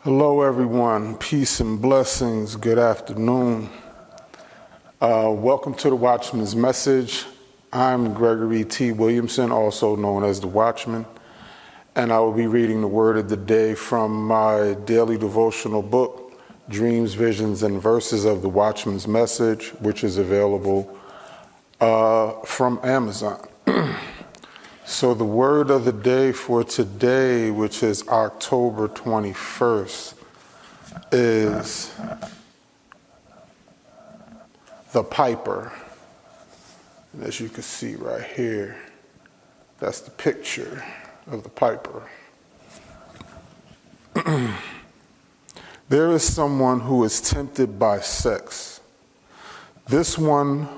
Hello, everyone. Peace and blessings. Good afternoon. Welcome to the Watchman's Message. I'm Gregory T. Williamson, also known as the Watchman, and I will be reading the word of the day from my daily devotional book, Dreams, Visions, and Verses of the Watchman's Message, which is available from Amazon. So the word of the day for today, which is October 21st, is the piper. And as you can see right here, that's the picture of the piper. There is someone who is tempted by sex. This one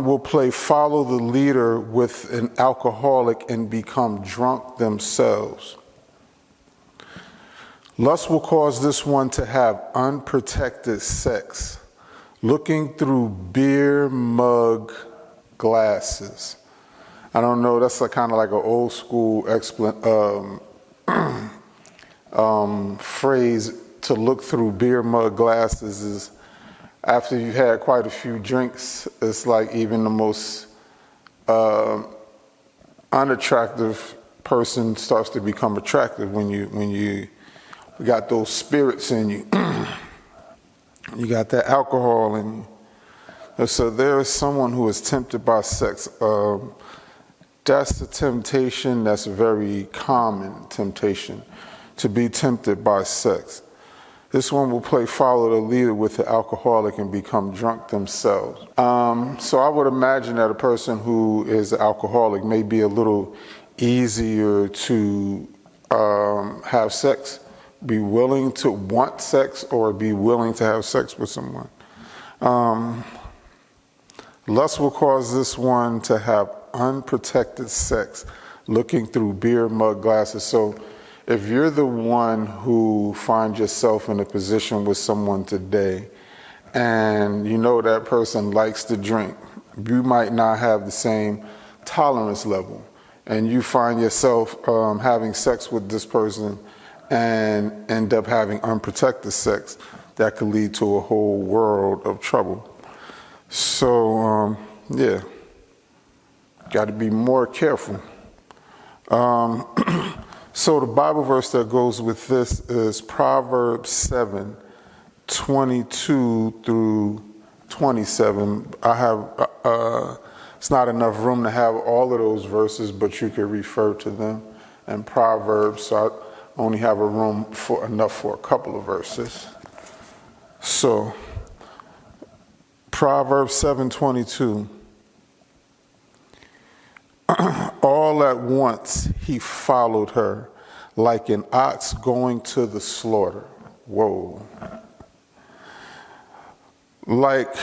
will play follow the leader with an alcoholic and become drunk themselves. Lust will cause this one to have unprotected sex, looking through beer mug glasses. I don't know, that's kind of like an old school phrase. To look through beer mug glasses is after you've had quite a few drinks. It's like even the most unattractive person starts to become attractive when you got those spirits in you. You got that alcohol in you. And so there is someone who is tempted by sex. That's a temptation that's a very common temptation, to be tempted by sex. This one will play follow the leader with the alcoholic and become drunk themselves. So I would imagine that a person who is alcoholic may be a little easier to have sex, be willing to want sex, or be willing to have sex with someone. Lust will cause this one to have unprotected sex, looking through beer mug glasses. So if you're the one who finds yourself in a position with someone today and you know that person likes to drink, you might not have the same tolerance level, and you find yourself having sex with this person and end up having unprotected sex, that could lead to a whole world of trouble. So, got to be more careful. So the Bible verse that goes with this is Proverbs 7:22 through 27. I have, it's not enough room to have all of those verses, but you can refer to them in Proverbs. So I only have a room enough for a couple of verses. So Proverbs 7:22. All at once he followed her, like an ox going to the slaughter. Whoa. Like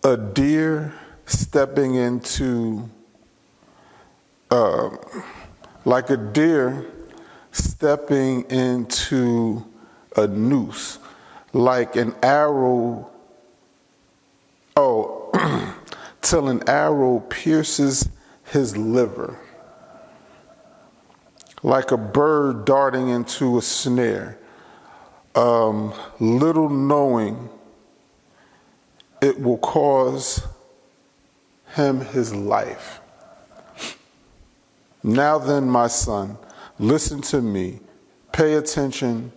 a deer stepping into, a noose, like an arrow, till an arrow pierces his liver, like a bird darting into a snare, little knowing it will cause him his life. Now then, my son, listen to me. Pay attention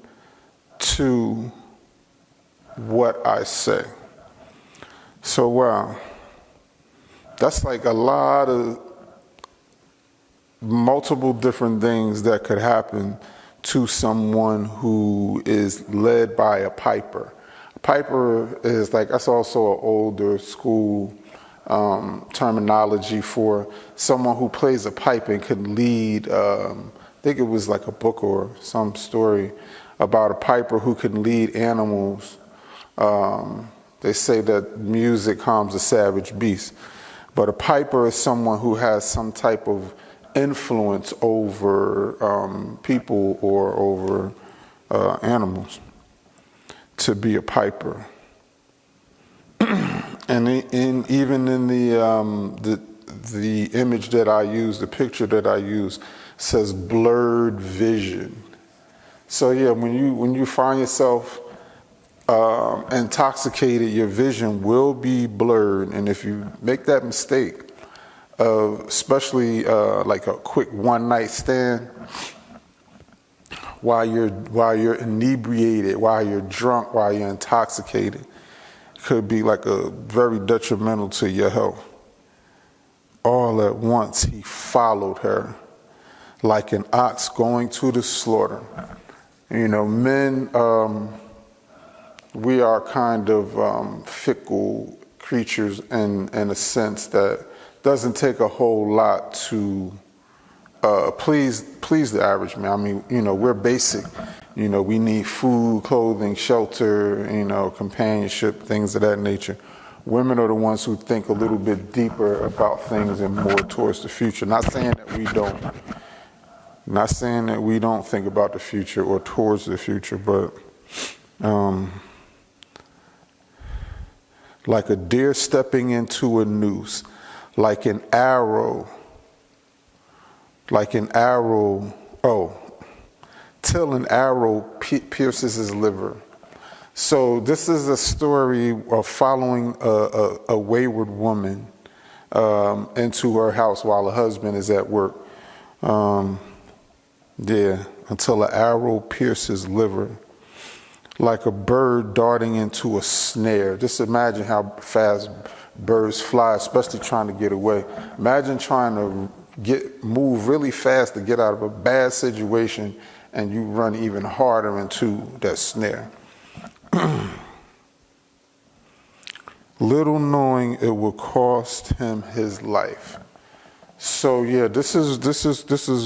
to what I say. So, wow. That's like a lot of multiple different things that could happen to someone who is led by a piper. A piper is that's also an older school terminology for someone who plays a pipe and could lead, I think it was like a book or some story about a piper who can lead animals. They say that music calms a savage beast. But a piper is someone who has some type of influence over people or over animals, to be a piper. And even in the image that I use, the picture that I use, says blurred vision. So yeah, when you find yourself intoxicated, your vision will be blurred. And if you make that mistake of especially like a quick one night stand, while you're inebriated, while you're drunk, while you're intoxicated, could be like a very detrimental to your health. All at once he followed her like an ox going to the slaughter. You know, men, we are kind of fickle creatures in a sense that doesn't take a whole lot to please the average man. I mean, you know, we're basic. You know, we need food, clothing, shelter, you know, companionship, things of that nature. Women are the ones who think a little bit deeper about things and more towards the future. Not saying that we don't. Not saying that we don't think about the future or towards the future, but like a deer stepping into a noose, like an arrow, till an arrow pierces his liver. So this is a story of following a wayward woman into her house while her husband is at work. Until an arrow pierces liver, like a bird darting into a snare. Just imagine how fast birds fly, especially trying to get away. Imagine trying to move really fast to get out of a bad situation, and you run even harder into that snare. Little knowing it will cost him his life. So yeah, this is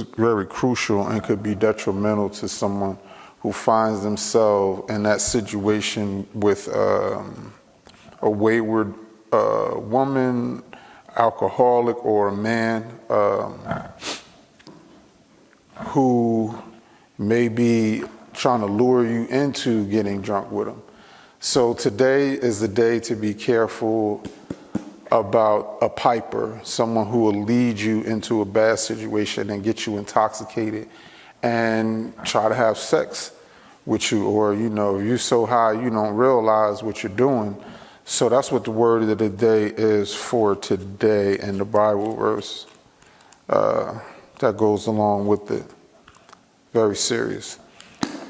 very crucial and could be detrimental to someone who finds themselves in that situation with a wayward woman, alcoholic, or a man who may be trying to lure you into getting drunk with them. So today is the day to be careful about a piper, someone who will lead you into a bad situation and get you intoxicated and try to have sex with you, or, you know, you're so high you don't realize what you're doing. So that's what the word of the day is for today, and the Bible verse that goes along with it. Very serious.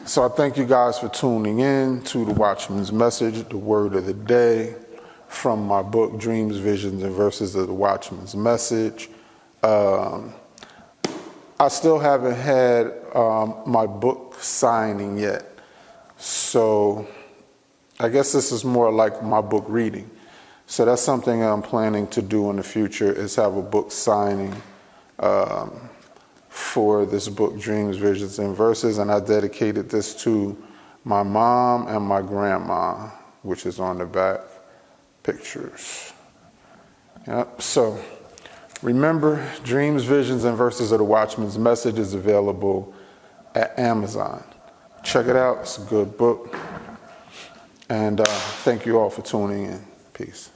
So I thank you guys for tuning in to the Watchman's Message, the word of the day, from my book, Dreams, Visions, and Verses of the Watchman's Message. I still haven't had my book signing yet. So I guess this is more like my book reading. So that's something I'm planning to do in the future, is have a book signing for this book, Dreams, Visions, and Verses. And I dedicated this to my mom and my grandma, which is on the back pictures. Yep. So remember, Dreams, Visions, and Verses of the Watchman's Message is available at Amazon. Check it out. It's a good book. And thank you all for tuning in. Peace.